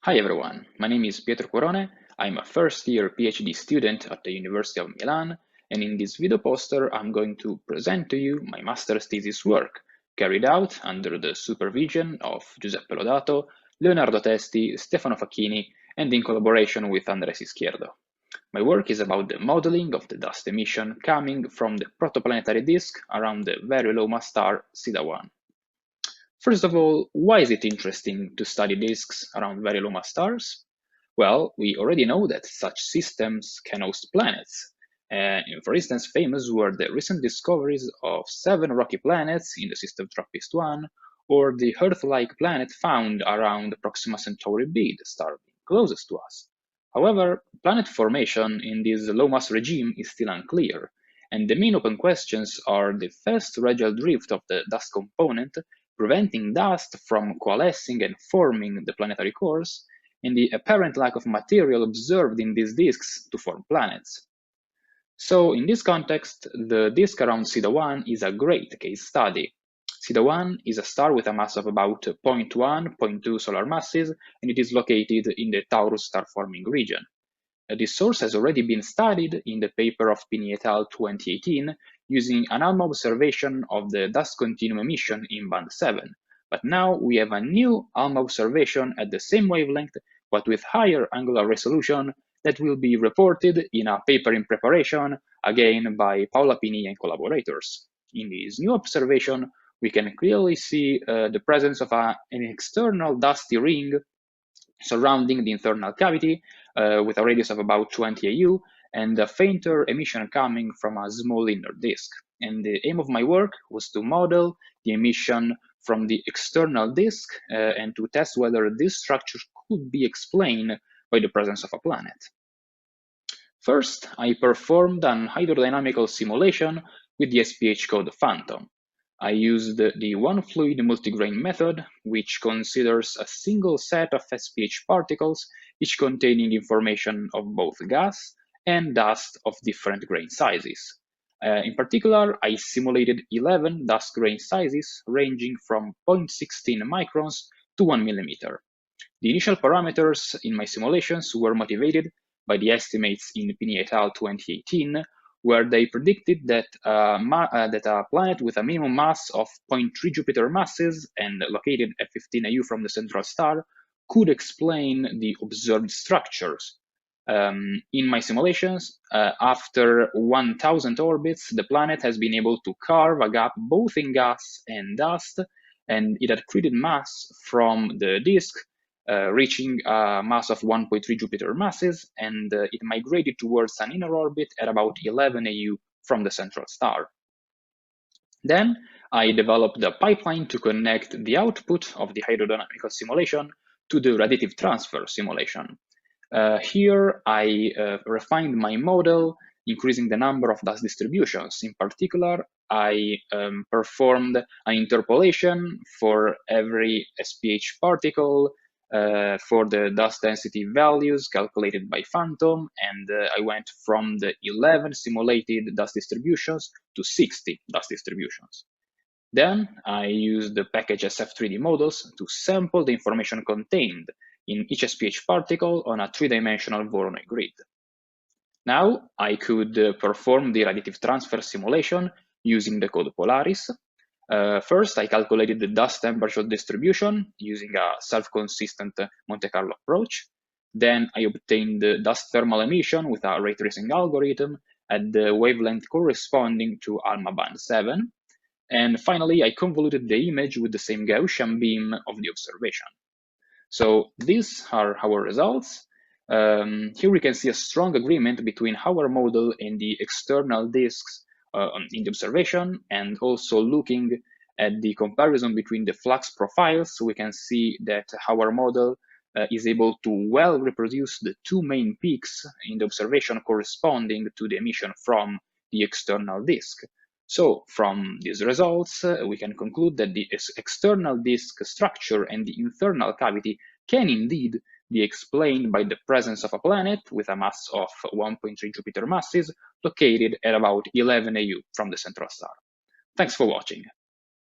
Hi everyone, my name is Pietro CURONE. I'm a first-year PhD student at the University of Milan, and in this video poster I'm going to present to you my master's thesis work, carried out under the supervision of Giuseppe Lodato, Leonardo Testi, Stefano Facchini, and in collaboration with Andres Izquierdo. My work is about the modeling of the dust emission coming from the protoplanetary disk around the very low mass star CIDA-1. First of all, why is it interesting to study disks around very low mass stars? Well, we already know that such systems can host planets. For instance, famous were the recent discoveries of 7 rocky planets in the system TRAPPIST-1, or the Earth-like planet found around Proxima Centauri b, the star closest to us. However, planet formation in this low-mass regime is still unclear, and the main open questions are the fast radial drift of the dust component, preventing dust from coalescing and forming the planetary cores, and the apparent lack of material observed in these disks to form planets. So in this context, the disk around CIDA-1 is a great case study. CIDA-1 is a star with a mass of about 0.1, 0.2 solar masses, and it is located in the Taurus star-forming region. This source has already been studied in the paper of Pini et al. 2018 using an ALMA observation of the dust continuum emission in band 7. But now we have a new ALMA observation at the same wavelength, but with higher angular resolution that will be reported in a paper in preparation, again by Paola Pini and collaborators. In this new observation, we can clearly see the presence of an external dusty ring surrounding the internal cavity with a radius of about 20 AU and a fainter emission coming from a small inner disk. And the aim of my work was to model the emission from the external disk and to test whether this structure could be explained by the presence of a planet. First, I performed an hydrodynamical simulation with the SPH code Phantom. I used the one-fluid multigrain method, which considers a single set of SPH particles, each containing information of both gas and dust of different grain sizes. In particular, I simulated 11 dust grain sizes ranging from 0.16 microns to 1 millimeter. The initial parameters in my simulations were motivated by the estimates in Pini et al. 2018, where they predicted that a planet with a minimum mass of 0.3 Jupiter masses and located at 15 AU from the central star could explain the observed structures. In my simulations, after 1,000 orbits, the planet has been able to carve a gap both in gas and dust, and it accreted mass from the disk, reaching a mass of 1.3 Jupiter masses, and it migrated towards an inner orbit at about 11 AU from the central star. Then I developed a pipeline to connect the output of the hydrodynamical simulation to the radiative transfer simulation. Here I refined my model, increasing the number of dust distributions. In particular, I performed an interpolation for every SPH particle for the dust density values calculated by Phantom, and I went from the 11 simulated dust distributions to 60 dust distributions. Then I used the package SF3D models to sample the information contained in each SPH particle on a 3-dimensional Voronoi grid. Now I could perform the radiative transfer simulation using the code Polaris. First, I calculated the dust temperature distribution using a self-consistent Monte Carlo approach. Then I obtained the dust thermal emission with a ray tracing algorithm at the wavelength corresponding to ALMA band 7. And finally, I convoluted the image with the same Gaussian beam of the observation. So these are our results. Here we can see a strong agreement between our model and the external disks in the observation, and also looking at the comparison between the flux profiles, we can see that our model is able to well reproduce the 2 main peaks in the observation corresponding to the emission from the external disk. So from these results, we can conclude that the external disk structure and the internal cavity can indeed be explained by the presence of a planet with a mass of 1.3 Jupiter masses located at about 11 AU from the central star. Thanks for watching.